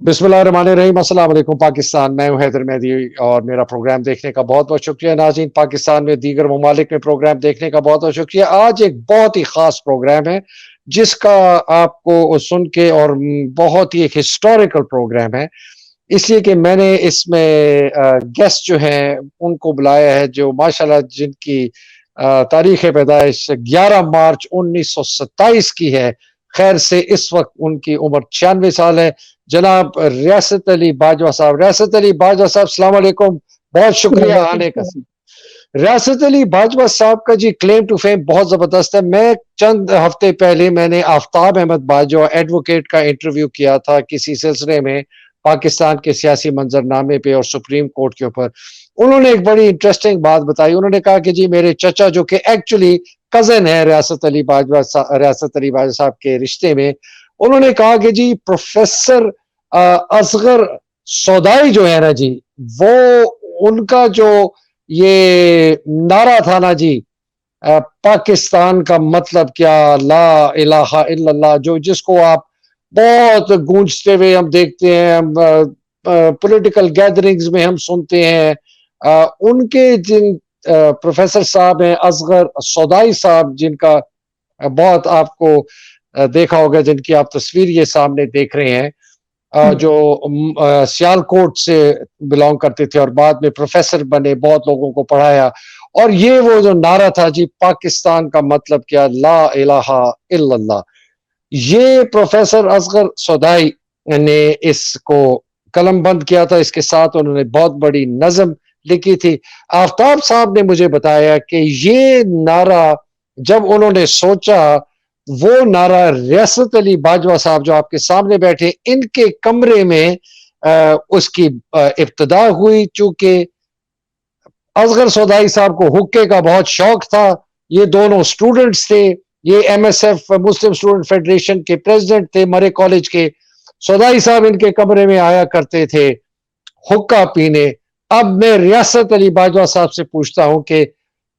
بسم اللہ الرحمن الرحیم۔ السلام علیکم پاکستان، میں ہوں حیدر مہدی اور میرا پروگرام دیکھنے کا بہت بہت شکریہ۔ ناظرین، پاکستان میں دیگر ممالک میں پروگرام دیکھنے کا بہت بہت شکریہ۔ آج ایک بہت ہی خاص پروگرام ہے جس کا آپ کو سن کے اور بہت ہی ایک ہسٹوریکل پروگرام ہے، اس لیے کہ میں نے اس میں گیسٹ جو ہیں ان کو بلایا ہے جو ماشاءاللہ جن کی تاریخ پیدائش 11 مارچ 1927 کی ہے۔ خیر سے اس وقت ان کی عمر 96 سال ہے۔ جناب ریاست علی باجوہ صاحب، ریاست علی باجوہ صاحب السلام علیکم، بہت شکریہ آنے کا۔ ریاست علی باجوہ صاحب کا جی کلیم ٹو فیم بہت زبردست ہے۔ میں چند ہفتے پہلے میں نے آفتاب احمد باجوہ ایڈوکیٹ کا انٹرویو کیا تھا کسی سلسلے میں پاکستان کے سیاسی منظرنامے پہ اور سپریم کورٹ کے اوپر۔ انہوں نے ایک بڑی انٹرسٹنگ بات بتائی۔ انہوں نے کہا کہ جی میرے چچا جو کہ ایکچولی کزن ہے ریاست علی باجوہ صاحب کے رشتے میں، انہوں نے کہا کہ جی پروفیسر اصغر سودائی جو ہے نا جی، وہ ان کا جو یہ نعرہ تھا نا جی، پاکستان کا مطلب کیا، لا الہ الا اللہ، جو جس کو آپ بہت گونجتے ہوئے ہم دیکھتے ہیں، پولیٹیکل گیدرنگز میں ہم سنتے ہیں۔ ان کے جن پروفیسر صاحب ہیں اصغر سودائی صاحب، جن کا بہت آپ کو دیکھا ہوگا، جن کی آپ تصویر یہ سامنے دیکھ رہے ہیں، جو سیالکوٹ سے بلانگ کرتے تھے اور بعد میں پروفیسر بنے، بہت لوگوں کو پڑھایا۔ اور یہ وہ جو نعرہ تھا جی، پاکستان کا مطلب کیا، لا الہ الا اللہ، یہ پروفیسر اصغر سودائی نے اس کو قلم بند کیا تھا۔ اس کے ساتھ انہوں نے بہت بڑی نظم لکھی تھی۔ آفتاب صاحب نے مجھے بتایا کہ یہ نعرہ جب انہوں نے سوچا، وہ نعرہ ریاست علی باجوہ صاحب جو آپ کے سامنے بیٹھے، ان کے کمرے میں اس کی ابتدا ہوئی۔ چونکہ اصغر سودائی صاحب کو حقے کا بہت شوق تھا، یہ دونوں سٹوڈنٹس تھے، یہ M S F Muslim student federation کے پریزیڈنٹ تھے مرے کالج کے۔ سودائی صاحب ان کے کمرے میں آیا کرتے تھے حقہ پینے۔ اب میں ریاست علی باجوہ صاحب سے پوچھتا ہوں کہ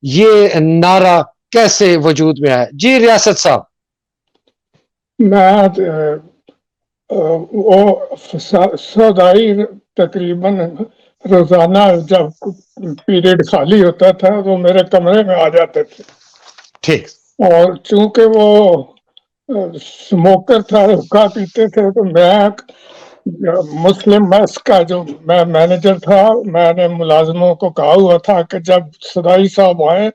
یہ نعرہ کیسے وجود میں آیا؟ جی ریاست صاحب۔ میں وہ سودائی تقریباً روزانہ جب پیریڈ خالی ہوتا تھا وہ میرے کمرے میں آ جاتے تھے، ٹھیک، اور چونکہ وہ اسموکر تھا، حقہ پیتے تھے، تو میں مسلم میس کا جو میں مینیجر تھا، میں نے ملازموں کو کہا ہوا تھا کہ جب سودائی صاحب آئے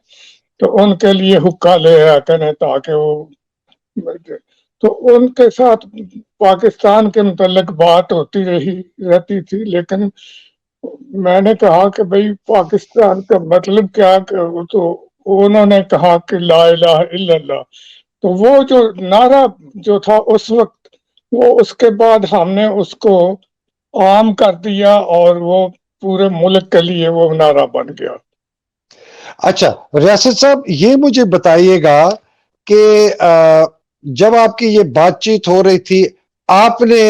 تو ان کے لیے حقہ لے آیا کریں تاکہ وہ، تو ان کے ساتھ پاکستان کے متعلق بات ہوتی رہتی تھی، لیکن میں نے کہا کہ بھئی پاکستان کا مطلب کیا، تو انہوں نے کہا کہ لا الہ الا اللہ۔ تو وہ جو نعرہ جو تھا اس وقت، وہ اس کے بعد ہم نے اس کو عام کر دیا اور وہ پورے ملک کے لیے وہ نعرہ بن گیا۔ اچھا ریاست صاحب، یہ مجھے بتائیے گا کہ جب آپ کی یہ بات چیت ہو رہی تھی، آپ نے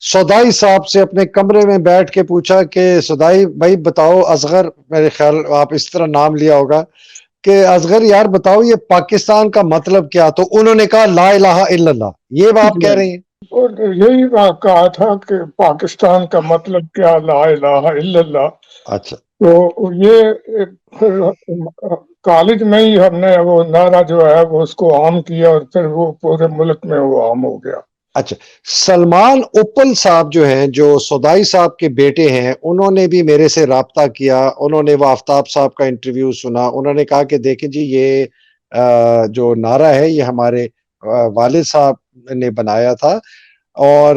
سودائی صاحب سے اپنے کمرے میں بیٹھ کے پوچھا کہ سودائی بھائی بتاؤ، اصغر میرے خیال آپ اس طرح نام لیا ہوگا، کہ اصغر یار بتاؤ یہ پاکستان کا مطلب کیا؟ تو انہوں نے کہا لا الہ الا اللہ، یہ بات کہہ رہی ہیں؟ یہی بات کہا تھا کہ پاکستان کا مطلب کیا، لا الہ الا اللہ۔ اچھا، تو یہ پھر کالج میں ہی ہم نے وہ نعرہ جو ہے وہ اس کو عام کیا، اور پھر وہ پورے ملک میں وہ عام ہو گیا۔ اچھا، سلمان اپل صاحب جو ہیں، جو سودائی صاحب کے بیٹے ہیں، انہوں نے بھی میرے سے رابطہ کیا۔ انہوں نے وہ آفتاب صاحب کا انٹرویو سنا۔ انہوں نے کہا کہ دیکھیں جی، یہ جو نعرہ ہے یہ ہمارے والد صاحب نے بنایا تھا، اور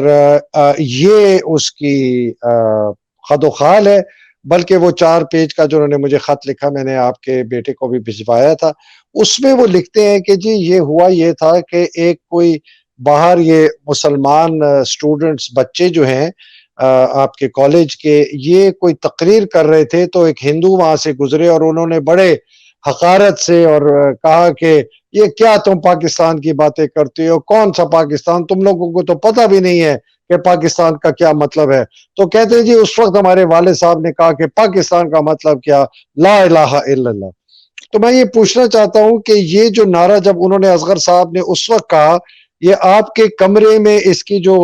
یہ اس کی خد و خال ہے۔ بلکہ وہ 4 پیج کا جو انہوں نے مجھے خط لکھا، میں نے آپ کے بیٹے کو بھی بھجوایا تھا، اس میں وہ لکھتے ہیں کہ جی یہ ہوا یہ تھا کہ ایک کوئی باہر یہ مسلمان سٹوڈنٹس بچے جو ہیں آپ کے کالج کے، یہ کوئی تقریر کر رہے تھے، تو ایک ہندو وہاں سے گزرے اور انہوں نے بڑے حقارت سے اور کہا کہ یہ کیا تم پاکستان کی باتیں کرتے ہو، کون سا پاکستان، تم لوگوں کو تو پتہ بھی نہیں ہے کہ پاکستان کا کیا مطلب ہے۔ تو کہتے ہیں جی اس وقت ہمارے والد صاحب نے کہا کہ پاکستان کا مطلب کیا، لا الہ الا اللہ۔ تو میں یہ پوچھنا چاہتا ہوں کہ یہ جو نعرہ جب انہوں نے اصغر صاحب نے اس وقت کہا یہ آپ کے کمرے میں اس کی جو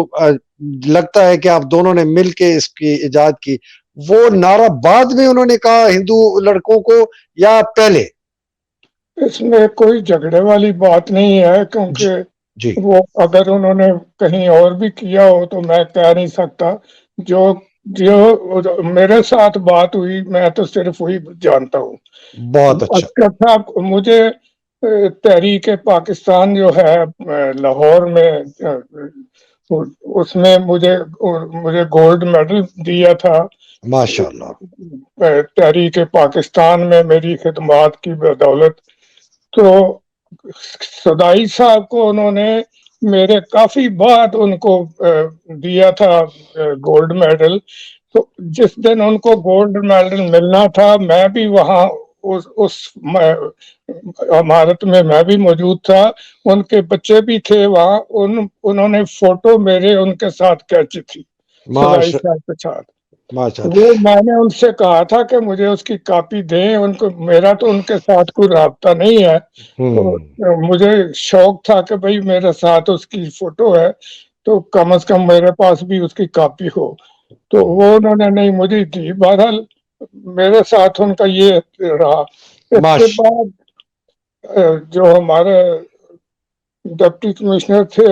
لگتا ہے کہ آپ دونوں نے مل کے اس کی ایجاد کی، وہ نعرہ بعد میں انہوں نے کہا ہندو لڑکوں کو یا پہلے؟ اس میں کوئی جھگڑے والی بات نہیں ہے، کیونکہ جی وہ اگر انہوں نے کہیں اور بھی کیا ہو تو میں کہہ نہیں سکتا. جو جو میرے ساتھ بات ہوئی میں تو صرف وہی جانتا ہوں. بہت اچھا. اچھا صاحب، مجھے تحریک پاکستان جو ہے لاہور میں، اس میں مجھے گولڈ میڈل دیا تھا. ماشاء اللہ. تحریک پاکستان میں میری خدمات کی بدولت. تو صدائی صاحب کو انہوں نے میرے کافی بعد ان کو دیا تھا گولڈ میڈل. تو جس دن ان کو گولڈ میڈل ملنا تھا میں بھی وہاں اس عمارت میں بھی موجود تھا. ان کے بچے بھی تھے وہاں. انہوں نے فوٹو میرے ان کے ساتھ کھینچی تھی، صدائی صاحب کے ساتھ. ماشاء وہ میں نے ان سے کہا تھا کہ مجھے اس کی کاپی دیں. میرا تو ان کے ساتھ کوئی رابطہ نہیں ہے، تو مجھے شوق تھا کہ بھئی میرے ساتھ اس کی فوٹو ہے تو کم از کم میرے پاس بھی اس کی کاپی ہو. تو وہ انہوں نے نہیں مجھے دی. بہرحال میرے ساتھ ان کا یہ رہا. اس کے بعد جو ہمارے ڈپٹی کمشنر تھے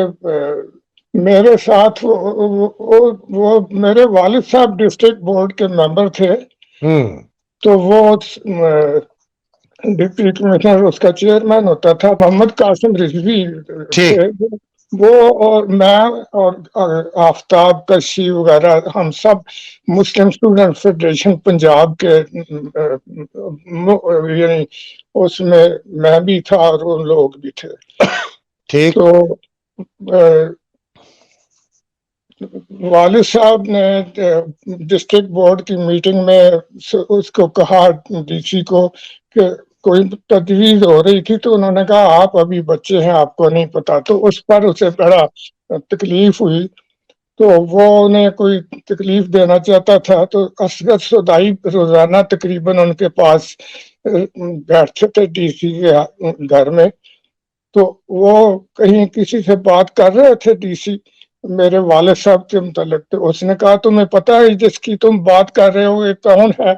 میرے ساتھ، وہ میرے والد صاحب ڈسٹرکٹ بورڈ کے ممبر تھے. تو وہ ڈپٹی کمشنر اس کا چیئرمین ہوتا تھا. محمد قاسم رضوی ٹھیک. تھے وہ، اور میں اور آفتاب کشی وغیرہ، ہم سب مسلم اسٹوڈنٹ فیڈریشن پنجاب کے، یعنی اس میں بھی تھا اور ان لوگ بھی تھے. ٹھیک. تو والد صاحب نے ڈسٹرکٹ بورڈ کی میٹنگ میں اس کو کہا، ڈی سی کو، کہ کوئی تجویز ہو رہی تھی. تو انہوں نے کہا آپ ابھی بچے ہیں، آپ کو نہیں پتا. تو اس پر اسے بڑا تکلیف ہوئی. تو وہ انہیں کوئی تکلیف دینا چاہتا تھا. تو اصغر صدائی روزانہ تقریباً ان کے پاس بیٹھتے تھے ڈی سی کے گھر میں. تو وہ کہیں کسی سے بات کر رہے تھے ڈی سی میرے والد صاحب کے متعلق. تو اس نے کہا تمہیں پتا ہے جس کی تم بات کر رہے ہو یہ کون ہے؟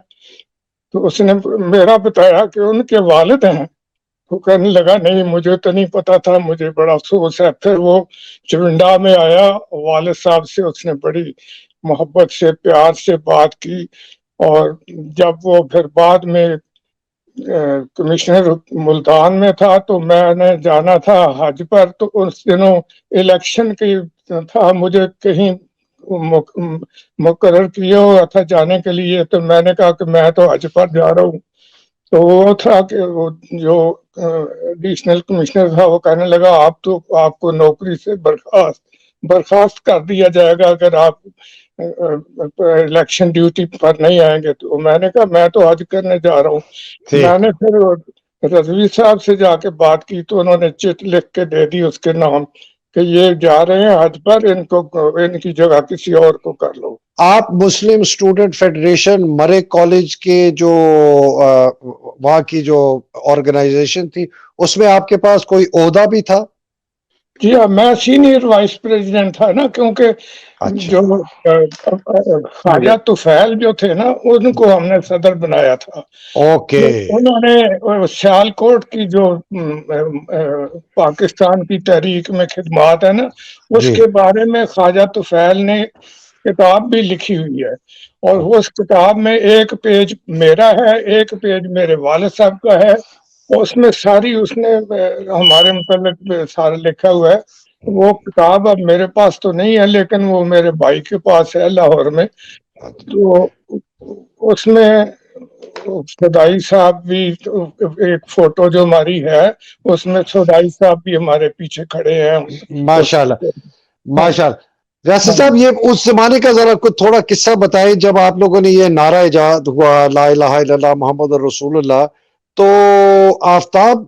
تو اس نے میرا بتایا کہ ان کے والد ہیں. وہ کہنے لگا نہیں مجھے تو نہیں پتا تھا، مجھے بڑا افسوس ہے. پھر وہ چونڈا میں آیا والد صاحب سے، اس نے بڑی محبت سے پیار سے بات کی. اور جب وہ پھر بعد میں کمشنر ملتان میں تھا تو میں نے جانا تھا حج پر. تو اس دنوں الیکشن کی تھا، مجھے کہیں مقرر کیا ہوا تھا جانے کے لیے. تو میں نے کہا کہ میں تو حج پر جا رہا ہوں. تو وہ تھا کہ وہ جو ایڈیشنل کمشنر تھا وہ کہنے لگا آپ کو نوکری سے برخاست کر دیا جائے گا اگر آپ الیکشن ڈیوٹی پر نہیں آئیں گے. تو میں نے کہا میں تو حج کرنے جا رہا ہوں. میں نے پھر رضوی صاحب سے جا کے بات کی تو انہوں نے چٹ لکھ کے دے دی اس کے نام کہ یہ جا رہے ہیں حج پر، ان کی جگہ کسی اور کو کر لو. آپ مسلم اسٹوڈنٹ فیڈریشن مرے کالج کے جو وہاں کی جو آرگنائزیشن تھی اس میں آپ کے پاس کوئی عہدہ بھی تھا؟ جی ہاں، میں سینئر وائس پریزیڈنٹ تھا نا، کیونکہ جو خواجہ طفیل جو تھے نا ان کو ہم نے صدر بنایا تھا. اوکے. انہوں نے سیال کوٹ کی جو پاکستان کی تحریک میں خدمات ہے نا اس کے بارے میں خواجہ طفیل نے کتاب بھی لکھی ہوئی ہے. اور اس کتاب میں ایک پیج میرا ہے، ایک پیج میرے والد صاحب کا ہے. اس میں ساری اس نے ہمارے متعلق سارا لکھا ہوا ہے. وہ کتاب اب میرے پاس تو نہیں ہے لیکن وہ میرے بھائی کے پاس ہے لاہور میں. تو اس میں صدائی صاحب بھی، ایک فوٹو جو ہماری ہے اس میں صدائی صاحب بھی ہمارے پیچھے کھڑے ہیں. ماشاءاللہ ماشاءاللہ. ریاست ہاں صاحب یہ اس زمانے کا ذرا کچھ تھوڑا قصہ بتائیں جب آپ لوگوں نے یہ نعرہ ایجاد ہوا لا الہ الا اللہ محمد رسول اللہ. تو آفتاب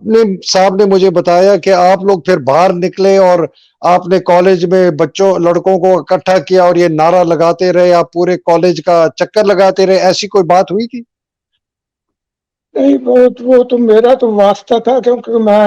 صاحب نے مجھے بتایا کہ آپ لوگ پھر باہر نکلے اور آپ نے کالج میں بچوں لڑکوں کو اکٹھا کیا اور یہ نعرہ لگاتے رہے، آپ پورے کالج کا چکر لگاتے رہے. ایسی کوئی بات ہوئی تھی؟ نہیں، وہ تو میرا تو واسطہ تھا کیونکہ میں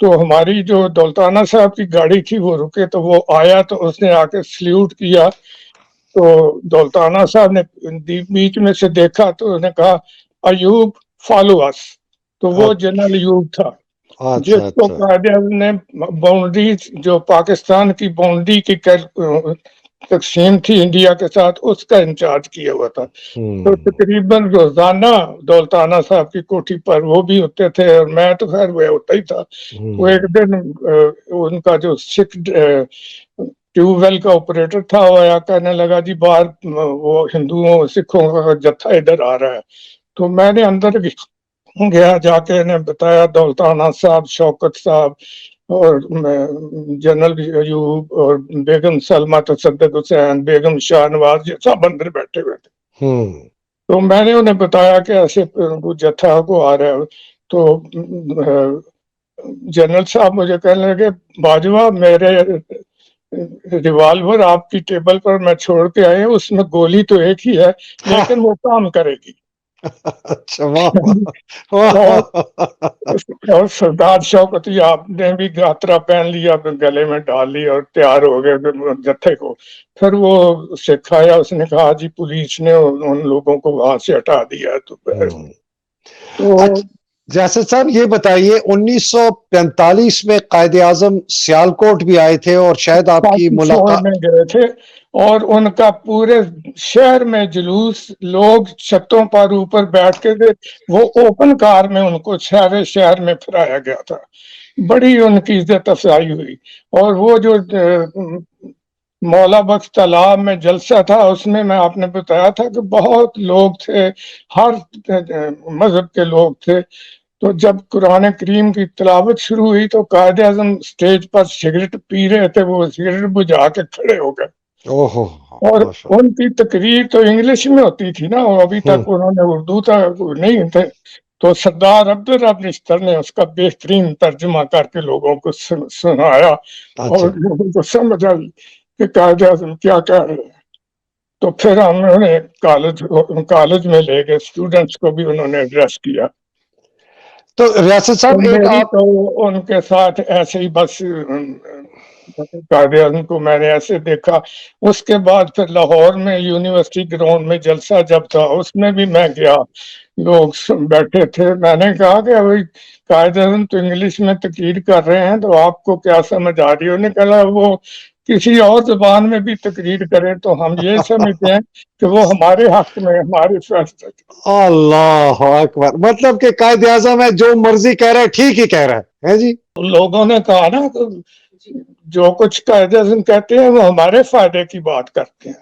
تو ہماری جو دولتانہ صاحب کی گاڑی تھی وہ رکے، تو وہ آیا تو اس نے آ کے سلیوٹ کیا، تو دولتانہ صاحب نے بیچ میں سے دیکھا تو انہوں نے کہا ایوب فالو اس، تو وہ جنرل ایوب تھا جس اچھا کو اچھا قائد اعظم نے باؤنڈری، جو پاکستان کی باؤنڈری کی تقسیم تھی انڈیا کے ساتھ، اس کا انچارج کیا ہوا تھا۔ تو تقریباً روزانہ دولتانہ صاحب کی کوٹھی پر وہ بھی ہوتے تھے، اور میں تو خیر وہ ہوتا ہی تھا۔ وہ ایک دن ان کا جو سکھ ٹیوب ویل کا آپریٹر تھا، وہ آیا کہنے لگا جی باہر وہ ہندوؤں سکھوں کا جتھا ادھر آ رہا ہے۔ تو میں نے اندر گیا، جا کے انہیں بتایا دولتانہ صاحب، شوکت صاحب اور جنرل ایوب اور بیگم سلمہ تصدق حسین، بیگم شاہ نواز، یہ سب اندر بیٹھے ہوئے تھے۔ تو میں نے انہیں بتایا کہ ایسے جتھا کو آ رہا ہے۔ تو جنرل صاحب مجھے کہنے لگے باجوہ میرے ریوالور آپ کی ٹیبل پر میں چھوڑ کے آئے، اس میں گولی تو ایک ہی ہے لیکن وہ کام کرے گی۔ اچھا واہ اور سردار شوکت آپ نے بھی گاترا پہن لیا، گلے میں ڈال لی اور تیار ہو گئے جتھے کو۔ پھر وہ سکھایا، اس نے کہا جی پولیس نے ان لوگوں کو وہاں سے ہٹا دیا۔ تو جاسد صاحب یہ بتائیے 1945 میں قائد اعظم سیالکوٹ بھی آئے تھے اور شاید آپ کی ملاقات میں گئے تھے، اور ان کا پورے شہر میں جلوس، لوگ چھتوں پر اوپر بیٹھ کے تھے، وہ اوپن کار میں ان کو شہر میں پھرایا گیا تھا۔ بڑی ان کی عزت افزائی ہوئی۔ اور وہ جو مولا بخش تالاب میں جلسہ تھا، اس میں آپ نے بتایا تھا کہ بہت لوگ تھے، ہر مذہب کے لوگ تھے۔ تو جب قرآن کریم کی تلاوت شروع ہوئی تو قائد اعظم اسٹیج پر سگریٹ پی رہے تھے، وہ سگریٹ بجھا کے کھڑے ہو گئے۔ اور ان کی تقریر تو انگلش میں ہوتی تھی نا، ابھی تک انہوں نے اردو تک نہیں تھے، تو سردار عبدالرب نشتر نے اس کا بہترین ترجمہ کر کے لوگوں کو سنایا، اور لوگوں کو سمجھ آئی کہ قائد اعظم کیا کہہ رہے ہیں۔ تو پھر ہم نے کالج میں لے گئے، اسٹوڈنٹس کو بھی انہوں نے ایڈریس کیا۔ تو ریاست صاحب ایک آپ تو ان کے ساتھ ایسے ہی بس قائد اعظم کو میں نے ایسے دیکھا۔ اس کے بعد پھر لاہور میں یونیورسٹی گراؤنڈ میں جلسہ جب تھا، اس میں بھی میں گیا، لوگ بیٹھے تھے۔ میں نے کہا کہ ابھی قائد اعظم تو انگلش میں تقریر کر رہے ہیں، تو آپ کو کیا سمجھ آ رہی ہے؟ انہوں نے کہا وہ کسی اور زبان میں بھی تقریر کرے تو ہم یہ سمجھتے ہیں کہ وہ ہمارے حق میں، ہمارے فیصلے۔ اللہ اکبر، مطلب کہ قائد اعظم ہے جو مرضی کہہ رہا ہے ٹھیک ہی کہہ رہا ہے جی۔ لوگوں نے کہا نا جو کچھ قائد اعظم کہتے ہیں وہ ہمارے فائدے کی بات کرتے ہیں،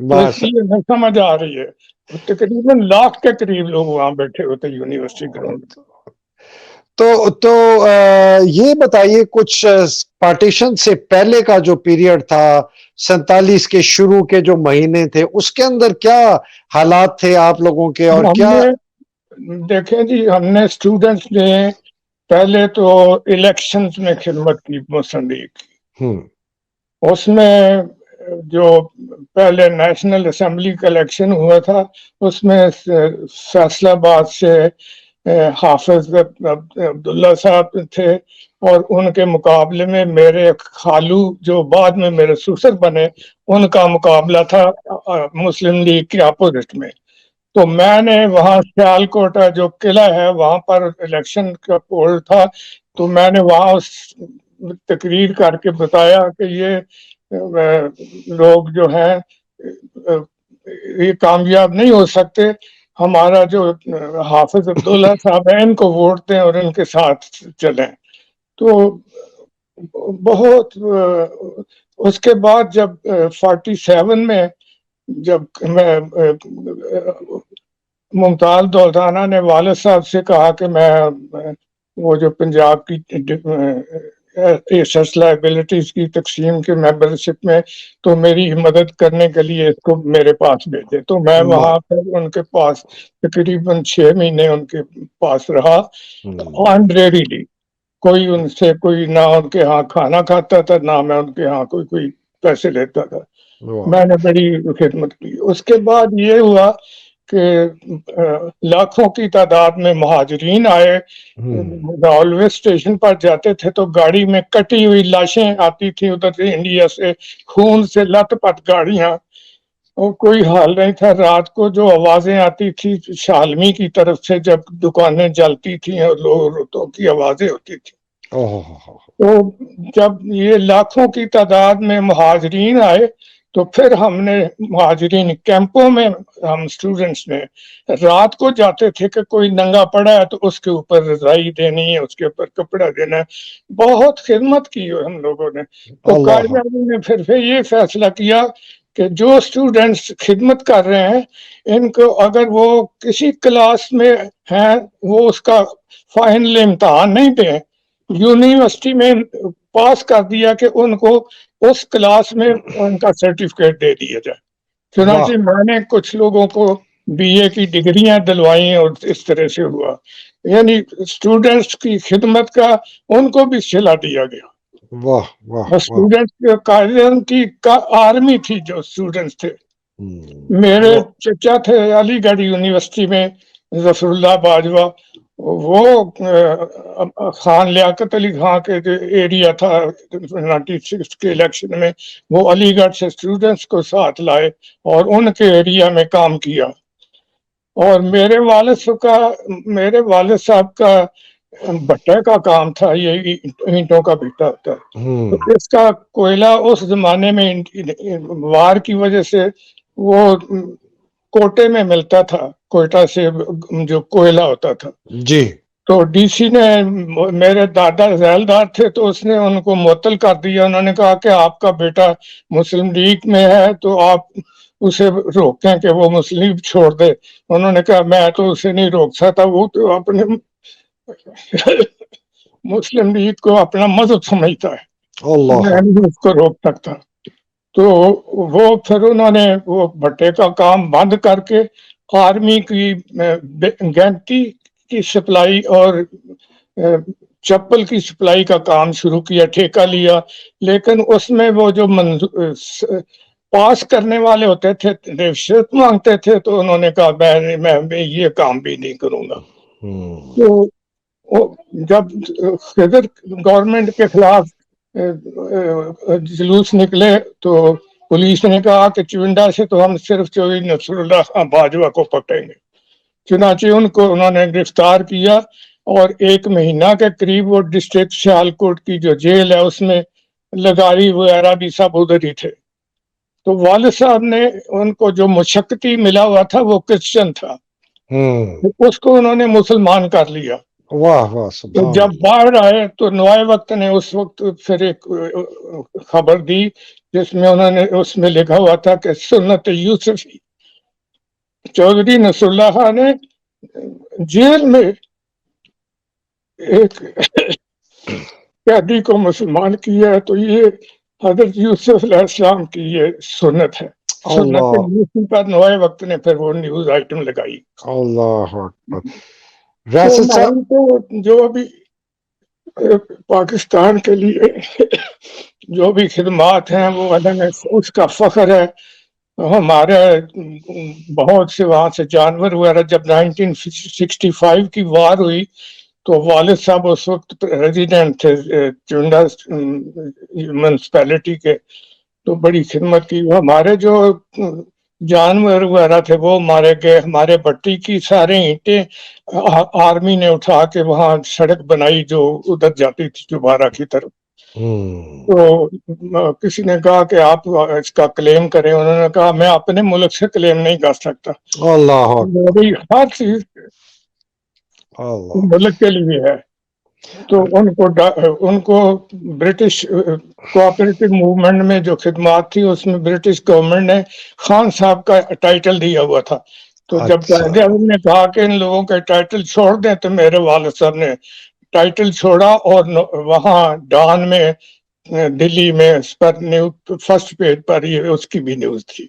تو اس لیے ہمیں سمجھ آ رہی ہے۔ تقریباً 1 لاکھ کے قریب لوگ وہاں بیٹھے ہوتے یونیورسٹی گراؤنڈ۔ تو یہ بتائیے کچھ پارٹیشن سے پہلے کا جو پیریڈ تھا، 47 کے شروع کے جو مہینے تھے، اس کے اندر کیا حالات تھے آپ لوگوں کے؟ اور کیا دیکھیں جی، ہم نے اسٹوڈنٹس نے پہلے تو الیکشنز میں خدمت کی مسلم لیگ کی۔ اس میں جو پہلے نیشنل اسمبلی کا الیکشن ہوا تھا، اس میں فیصل آباد سے حافظ عبداللہ صاحب تھے، اور ان کے مقابلے میں میرے خالو جو بعد میں میرے سسر بنے، ان کا مقابلہ تھا مسلم لیگ کے اپوزٹ میں۔ تو میں نے وہاں سیالکوٹا جو قلعہ ہے وہاں پر الیکشن کا پول تھا، تو میں نے وہاں تقریر کر کے بتایا کہ یہ لوگ جو ہیں یہ کامیاب نہیں ہو سکتے، ہمارا جو حافظ عبداللہ صاحب ہیں ان کو ووٹ دیں اور ان کے ساتھ چلیں۔ تو بہت اس کے بعد جب 47 میں جب میں ممتاز دولتانہ نے والد صاحب سے کہا کہ میں وہ جو پنجاب کی ایسیٹ لائبلٹیز کی تقسیم کے ممبرشپ میں، تو میری مدد کرنے کے لیے اس کو میرے پاس بھیجے، تو میں وہاں پر ان کے پاس تقریباً 6 مہینے ان کے پاس رہا، انریڈیلی۔ کوئی ان سے کوئی نہ ان کے ہاں کھانا کھاتا تھا، نہ میں ان کے ہاں کوئی پیسے لیتا تھا۔ میں نے بڑی خدمت کی۔ اس کے بعد یہ ہوا لاکھوں کی تعداد میں مہاجرین آئے، ریلوے اسٹیشن پر جاتے تھے تو گاڑی میں کٹی ہوئی لاشیں آتی تھی ادھر سے انڈیا سے، خون سے لت پت گاڑیاں، اور کوئی حال نہیں تھا۔ رات کو جو آوازیں آتی تھی شالمی کی طرف سے جب دکانیں جلتی تھیں اور لوگوں کی آوازیں ہوتی تھی، تو جب یہ لاکھوں کی تعداد میں مہاجرین آئے تو پھر ہم نے مہاجرین کیمپوں میں ہم اسٹوڈنٹس نے رات کو جاتے تھے کہ کوئی ننگا پڑا ہے تو اس کے اوپر رضائی دینی ہے، اس کے اوپر کپڑا دینا ہے، بہت خدمت کی ہم لوگوں نے۔ تو قائد اعظم نے پھر یہ فیصلہ کیا کہ جو اسٹوڈنٹس خدمت کر رہے ہیں ان کو اگر وہ کسی کلاس میں ہیں وہ اس کا فائنل امتحان نہیں دیں، یونیورسٹی میں پاس کر دیا کہ ان کو اس کلاس میں ان کا سرٹیفکیٹ دے دیا جائے۔ چنانچہ میں نے کچھ لوگوں کو بی اے کی ڈگریاں دلوائی اور اس طرح سے ہوا، یعنی اسٹوڈنٹس کی خدمت کا ان کو بھی صلہ دیا گیا۔ واہ واہ، اسٹوڈنٹس کی آرمی تھی جو اسٹوڈنٹس تھے۔ میرے چچا تھے علی گڑھ یونیورسٹی میں ظفر اللہ باجوہ، وہ خان لیاقت علی خان کے جو ایریا تھا 96 کے الیکشن میں، وہ علی گڑھ سے اسٹوڈنٹس کو ساتھ لائے اور ان کے ایریا میں کام کیا۔ اور میرے والد صاحب کا بھٹے کا کام تھا، یہ اینٹوں کا بھٹا ہوتا ہے، تو اس کا کوئلہ اس زمانے میں وار کی وجہ سے وہ کوٹے میں ملتا تھا، کوئٹہ سے جو کوئلہ ہوتا تھا جی۔ تو ڈی سی نے، میرے دادا ذیلدار تھے تو اس نے ان کو معطل کر دیا۔ انہوں نے کہا کہ آپ کا بیٹا مسلم لیگ میں ہے تو آپ اسے روکیں کہ وہ مسلم چھوڑ دے۔ انہوں نے کہا میں تو اسے نہیں روک سکتا، وہ تو اپنے مسلم لیگ کو اپنا مذہب سمجھتا ہے، میں نہیں اس کو روک سکتا۔ تو وہ پھر انہوں نے وہ بھٹے کا کام بند کر کے آرمی کی گینتی کی سپلائی اور چپل کی سپلائی کا کام شروع کیا، ٹھیکہ لیا، لیکن اس میں وہ جو پاس کرنے والے ہوتے تھے رشوت مانگتے تھے، تو انہوں نے کہا میں یہ کام بھی نہیں کروں گا۔ تو جب خضر گورنمنٹ کے خلاف جلوس نکلے تو پولیس نے کہا کہ چونڈا سے تو ہم صرف چوہی نصر اللہ خان باجوہ کو پکڑیں گے۔ چنانچہ انہوں نے گرفتار کیا اور 1 مہینہ کے قریب وہ ڈسٹرکٹ سیالکوٹ کی جو جیل ہے اس میں لگاری وغیرہ بھی سب ادھر ہی تھے۔ تو والد صاحب نے ان کو جو مشقتی ملا ہوا تھا وہ کرسچن تھا، اس کو انہوں نے مسلمان کر لیا۔ واہ واہ، تو جب باہر آئے تو نوائے وقت نے اس وقت پھر ایک خبر دی جس میں انہوں نے اس میں لکھا ہوا تھا کہ سنت یوسفی، چودھری نصر اللہ خان نے جیل میں ایک قیدی کو مسلمان کیا ہے، تو یہ حضرت یوسف علیہ السلام کی یہ سنت ہے۔ سنت یوسفی پر نوائے وقت نے پھر وہ نیوز آئٹم لگائی۔ اللہ اکبر۔ تو جو بھی پاکستان کے لیے جو بھی خدمات ہیں وہ اس کا فخر ہے۔ ہمارے بہت سے وہاں سے جانور وغیرہ، جب 1965 کی وار ہوئی تو والد صاحب اس وقت ریزیڈنٹ تھے چونڈا میونسپیلٹی کے، تو بڑی خدمت کی۔ ہمارے جو جانور وغیرہ تھے وہ مارے گئے، ہمارے بٹی کی سارے اینٹیں آرمی نے اٹھا کے وہاں سڑک بنائی جو ادھر جاتی تھی چوبارہ کی طرف۔ تو کسی نے کہا کہ آپ اس کا کلیم کریں، انہوں نے کہا میں اپنے ملک سے کلیم نہیں کر سکتا، میری ہر چیز ملک کے لیے ہے۔ تو ان کو برٹش کوآپریٹو موومنٹ میں جو خدمات تھی اس میں برٹش گورنمنٹ نے خان صاحب کا ٹائٹل دیا ہوا تھا۔ تو جب قائد اعظم نے کہا کہ ان لوگوں کے ٹائٹل چھوڑ دیں تو میرے والد صاحب نے ٹائٹل چھوڑا، اور وہاں ڈان میں دلی میں فرسٹ پیج پر یہ اس کی بھی نیوز تھی۔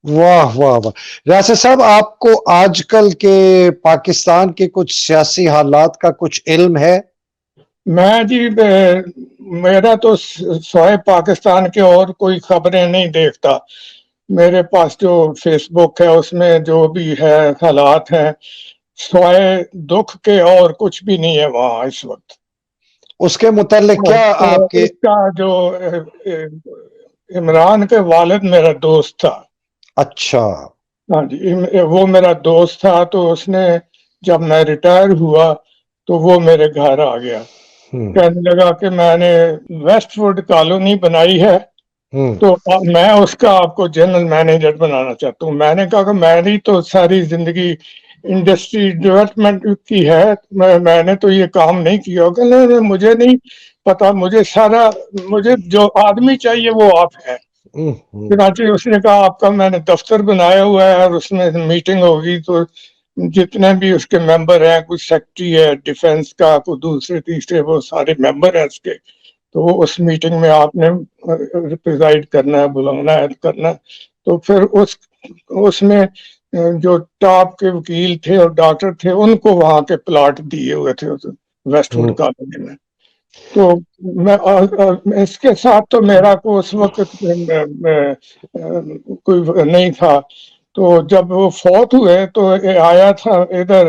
واہ واہ واہ۔ ریاست صاحب، آپ کو آج کل کے پاکستان کے کچھ سیاسی حالات کا کچھ علم ہے؟ میں جی میرا تو سوائے پاکستان کے اور کوئی خبریں نہیں دیکھتا، میرے پاس جو فیس بک ہے اس میں جو بھی ہے حالات ہیں سوائے دکھ کے اور کچھ بھی نہیں ہے وہاں اس وقت. اس کے متعلق کیا آپ کے اس کا جو عمران کے والد میرا دوست تھا. اچھا ہاں جی وہ میرا دوست تھا تو اس نے جب میں ریٹائر ہوا تو وہ میرے گھر آ گیا. کہنے لگا کہ میں نے ویسٹ ووڈ کالونی بنائی ہے تو میں اس کا آپ کو جنرل مینیجر بنانا چاہتا ہوں. میں نے کہا کہ میری تو ساری زندگی انڈسٹری ڈیولپمنٹ کی ہے, میں نے تو یہ کام نہیں کیا. کہ نہیں مجھے نہیں پتا, مجھے جو آدمی چاہیے وہ آپ ہیں. چنانچہ اس نے کہا آپ کا میں نے دفتر بنایا ہوا ہے اور اس میں میٹنگ ہوگی تو جتنے بھی اس کے ممبر ہیں, کوئی سیکٹری ہے ڈیفنس کا, کوئی دوسرے تیسرے, وہ سارے ممبر ہیں اس کے, تو وہ اس میٹنگ میں آپ نے پریزائڈ کرنا ہے, بلانا ہے, کرنا ہے. تو پھر اس میں جو ٹاپ کے وکیل تھے اور ڈاکٹر تھے ان کو وہاں کے پلاٹ دیے ہوئے تھے ویسٹ ووڈ کالونی میں. تو میں اس کے ساتھ تو میرا کو اس وقت کوئی نہیں تھا. تو جب وہ فوت ہوئے تو آیا تھا ادھر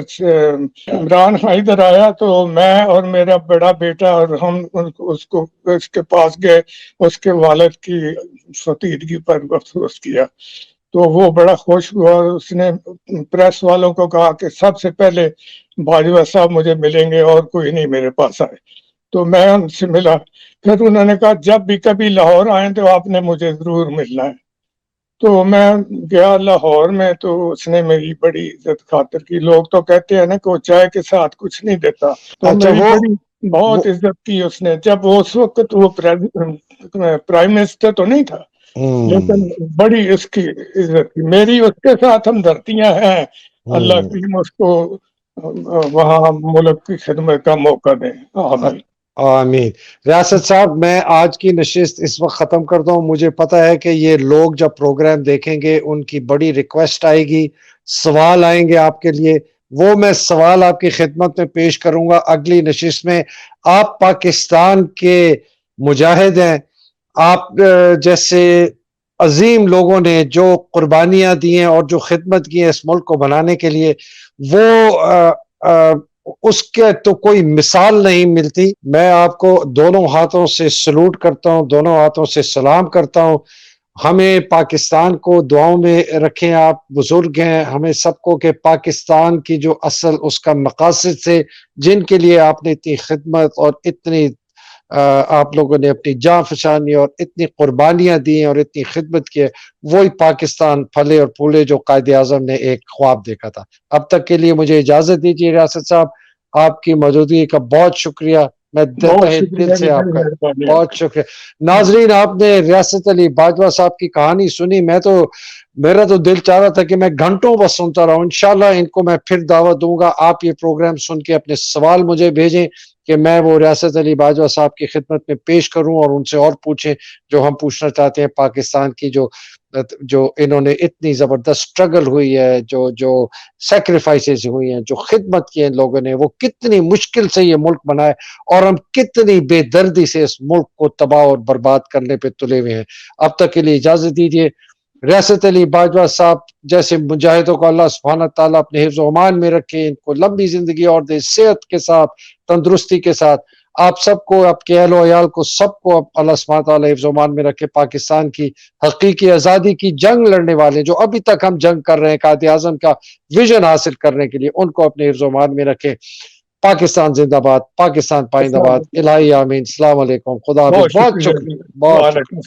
عمران خان ادھر آیا تو میں اور میرا بڑا بیٹا اور ہم اس کے پاس گئے, اس کے والد کی فتیدگی پر افسوس کیا. تو وہ بڑا خوش ہوا اور اس نے پریس والوں کو کہا کہ سب سے پہلے باجوہ صاحب مجھے ملیں گے اور کوئی نہیں میرے پاس آئے. تو میں ان سے ملا. پھر انہوں نے کہا جب بھی کبھی لاہور آئیں تو آپ نے مجھے ضرور ملنا ہے. تو میں گیا لاہور میں تو اس نے میری بڑی عزت خاطر کی. لوگ تو کہتے ہیں نا کہ وہ چائے کے ساتھ کچھ نہیں دیتا, تو اچھا میری بڑی وہ بہت عزت کی اس نے. جب وہ اس وقت وہ پرائم منسٹر تو نہیں تھا لیکن بڑی اس کی عزت کی. میری اس کے ساتھ ہمدردیاں ہیں. اللہ کریم اس کو وہاں ملک کی خدمت کا موقع دیں. آمین آمین. ریاست صاحب میں آج کی نشست اس وقت ختم کرتا ہوں. مجھے پتا ہے کہ یہ لوگ جب پروگرام دیکھیں گے ان کی بڑی ریکویسٹ آئے گی, سوال آئیں گے آپ کے لیے, وہ میں سوال آپ کی خدمت میں پیش کروں گا اگلی نشست میں. آپ پاکستان کے مجاہد ہیں, آپ جیسے عظیم لوگوں نے جو قربانیاں دی ہیں اور جو خدمت کی ہے اس ملک کو بنانے کے لیے, وہ اس کے تو کوئی مثال نہیں ملتی. میں آپ کو دونوں ہاتھوں سے سلوٹ کرتا ہوں, دونوں ہاتھوں سے سلام کرتا ہوں. ہمیں پاکستان کو دعاؤں میں رکھیں, آپ بزرگ ہیں, ہمیں سب کو کہ پاکستان کی جو اصل اس کا مقاصد سے جن کے لیے آپ نے اتنی خدمت اور اتنی آپ لوگوں نے اپنی جان فشانی اور اتنی قربانیاں دی ہیں اور اتنی خدمت کی ہے, وہی پاکستان پھلے اور پھولے جو قائد اعظم نے ایک خواب دیکھا تھا. اب تک کے لیے مجھے اجازت دیجیے ریاست صاحب, آپ کی موجودگی کا بہت شکریہ. میں بہت تہہ دل شکریہ سے آپ کا مہربانی آپ بہت شکریہ. ناظرین, آپ نے ریاست علی باجوہ صاحب کی کہانی سنی. میرا تو دل چاہ رہا تھا کہ میں گھنٹوں بس سنتا رہا ہوں. انشاءاللہ ان کو میں پھر دعوت دوں گا. آپ یہ پروگرام سن کے اپنے سوال مجھے بھیجیں کہ میں وہ ریاست علی باجوہ صاحب کی خدمت میں پیش کروں اور ان سے اور پوچھیں جو ہم پوچھنا چاہتے ہیں. پاکستان کی جو انہوں نے اتنی زبردست سٹرگل ہوئی ہے, جو سیکریفائسز ہوئی ہیں, جو خدمت کی ہے لوگوں نے, وہ کتنی مشکل سے یہ ملک بنا ہے اور ہم کتنی بے دردی سے اس ملک کو تباہ اور برباد کرنے پہ تلے ہوئے ہیں. اب تک کے لیے اجازت دیجیے. ریاست علی باجوہ صاحب جیسے مجاہدوں کو اللہ سبحانہ تعالیٰ اپنے حفظ و امان میں رکھے, ان کو لمبی زندگی اور دے, صحت کے ساتھ, تندرستی کے ساتھ. آپ سب کو, آپ کے اہل و عیال کو, سب کو اللہ سبحانہ تعالیٰ حفظ و امان میں رکھے. پاکستان کی حقیقی آزادی کی جنگ لڑنے والے جو ابھی تک ہم جنگ کر رہے ہیں قائد اعظم کا ویژن حاصل کرنے کے لیے, ان کو اپنے حفظ و امان میں رکھے. پاکستان زندہ باد, پاکستان پائندہ باد. الہی آمین. السلام علیکم. خدا حافظ. بہت بہت شکریہ. شکریہ. بہت شکریہ. وعلیکم